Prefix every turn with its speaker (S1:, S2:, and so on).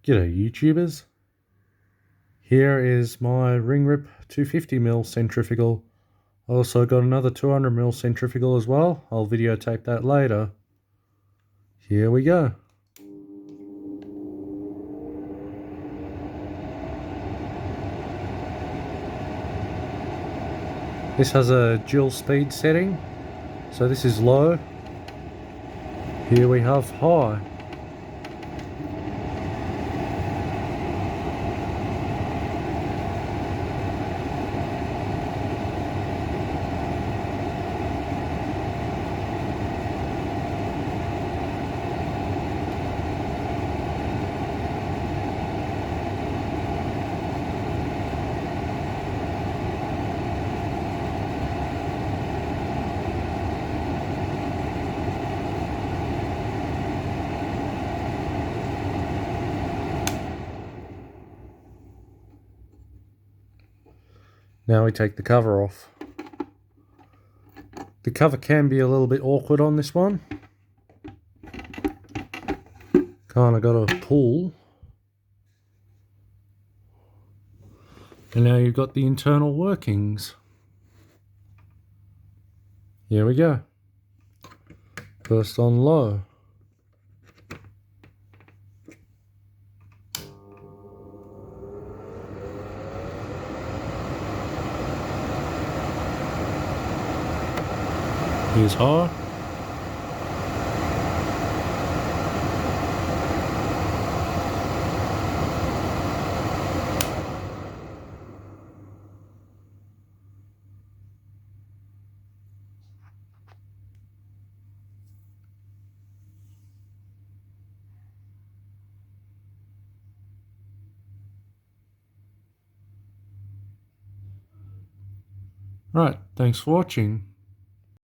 S1: G'day YouTubers. Here is my Ringgrip 250mm centrifugal. I also got another 200mm centrifugal as well. I'll videotape that later. Here we go. This has a dual speed setting. So this is low. Here we have high. Now we take the cover off. The cover can be a little bit awkward on this one. Kinda gotta pull. And now you've got the internal workings. Here we go. First on low. Here's high. Right, thanks for watching.